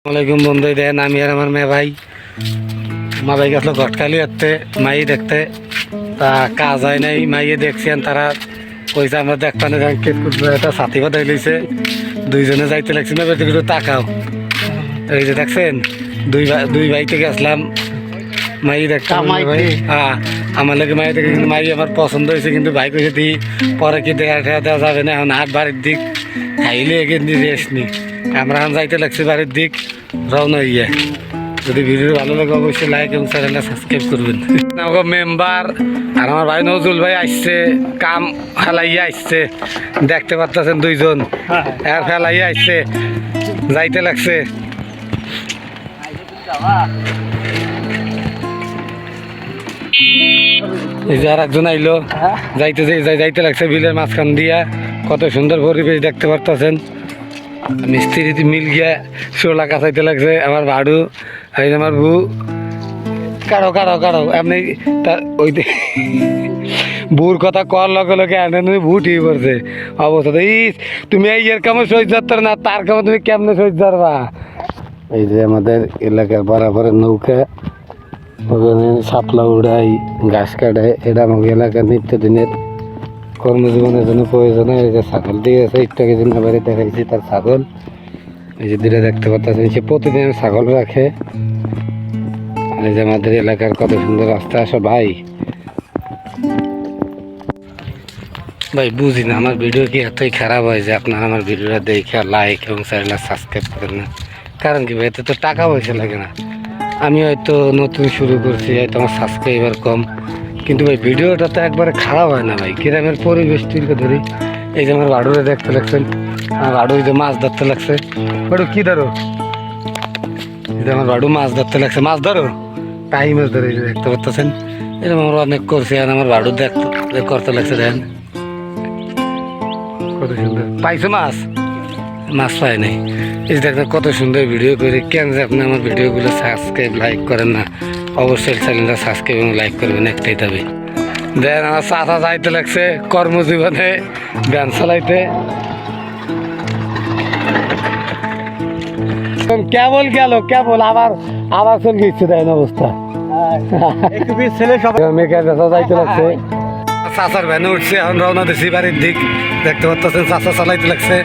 আসসালামাইকুম বন্ধু, দেন আমি আর আমার মেয়ে ভাই মালাই গেছিল ঘটকালি হতে মাই দেখতে, তা কাজ হয় নাই। মাইয়ে দেখছেন তারা কইছে আমরা দেখতাম একটা সাথী বাদাই লইছে, দুইজনে যাইতে লাগছে না, বেশি কিছু তাকাও। এই যে দেখছেন দুই ভাই থেকে আসলাম মাই দেখতাম। হ্যাঁ, আমার লাগে মাই দেখে কিন্তু মাই আমার পছন্দ হয়েছে, কিন্তু ভাই কইছে দি পরে কি দেখা দেওয়া যাবে না, এখন হাট বাড়ির দিক খাইলে কিন্তু রেস্ট নি। আমরা এখন যাইতে লাগছে বাড়ির দিক, রওনা হইয়া। যদি ভিডিও ভালো লাগে অবশ্যই লাইক এবং চ্যানেলটা সাবস্ক্রাইব করবেন। আমার মেম্বার আর আমার ভাই নজরুল ভাই আসছে, কাম ফেলাইয়া আসছে, দেখতে পারতেছেন দুইজন আর ফেলাইয়া আসছে, যাইতে লাগছে। এই যে আর একজন আইলো, যাইতে লাগছে বিলের মাঝখান দিয়া। কত সুন্দর পরিবেশ দেখতে পারতেছেন। মিস্ত্রি মিল গিয়া শোলা কাছাইতে লাগছে আমার ভাড়ু, আর আমার বউ কারো কারো কারো এমনি ওই বউর কথা কর লগে লগে এনে বউ ঠিক করছে অবস্থা। এই তুমি এই এর কামে সহ্য যাত্রা না, তার কামে তুমি কেমনে সহ্য যাবা। এই যে আমাদের এলাকার বরাবরের নৌকা, ওখানে সাপলা উড়াই, ঘাস কাটায়, এটা আমাকে এলাকার নিত্যদিনের কর্মজীবনের জন্য প্রয়োজন। এই যে ছাগল দিয়ে আছে, একটু আগে দিন বাড়ি দেখাইছি তার ছাগল। এই যে দূরে দেখতে পাচ্ছেন, সে প্রতিদিন ছাগল রাখে। আর এই যে আমাদের এলাকার কত সুন্দর রাস্তা আসো ভাই। ভাই বুঝি না আমার ভিডিও কি এতই খারাপ হয় যে আপনারা আমার ভিডিওটা দেখে লাইক এবং চ্যানেলটা সাবস্ক্রাইব করেন না? কারণ কি ভাই, এতে তো টাকা পয়সা লাগে না। আমি হয়তো নতুন শুরু করছি, হয়তো আমার সাবস্ক্রাইবার কম, কিন্তু ভাই ভিডিওটা তো একবারে খারাপ হয় না ভাই। গ্রামের পরিবেশ তুলকে ধরি। এই যে আমার ভাড়ুরে দেখতে লাগছেন, আমার ভাড়ু এই যে মাছ ধরতে লাগছে। ভাড়ু কি ধরো? এই যে আমার ভাড়ু মাছ ধরতে লাগছে, মাছ ধরো, টাই মাছ ধরে এই যে দেখতে পাচ্ছেন। এরকম আমরা অনেক করছি, আর আমার ভাড়ু দেখতে করতে লাগছে। দেখেন কত সুন্দর পাইছো মাছ, মাছ পায় নাই। এই যে দেখেন কত সুন্দর ভিডিও করে। কেন যে আপনি আমার ভিডিওগুলো সাবস্ক্রাইব লাইক করেন না? অবশ্যই চ্যানেলটা সাবস্ক্রাইব এবং লাইক করবেন, একটাই দাবি। দেন আমার চাচা যাইতে লাগছে কর্মজীবনে ভ্যান চালাইতে। কেবল গেল, কেবল আবার আবার চলে গেছে। দেন অবস্থা যাইতে লাগছে, চাচার ভ্যানে উঠছে, এখন রওনা দিছি বাড়ির দিক। দেখতে পাচ্ছেন চাচা চালাইতে লাগছে।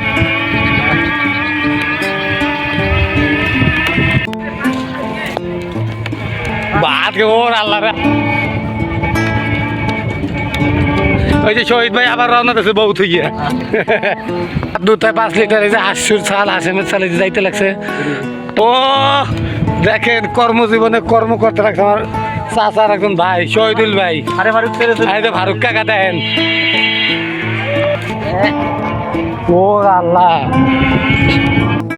ওর আল্লাহ, ওই যে শহীদ ভাই আবার রওনা দিয়েছে বউ থেকে। 2-5 লিটার এই যে হাঁসুর চাল, হাসেমের চাল যাইতে লাগছে। ও দেখেন কর্মজীবনে কর্ম করতে লাগছে আমার চাচার একজন ভাই শহীদুল ভাই। ফারুক কাকা দেখেন, ওর আল্লাহ।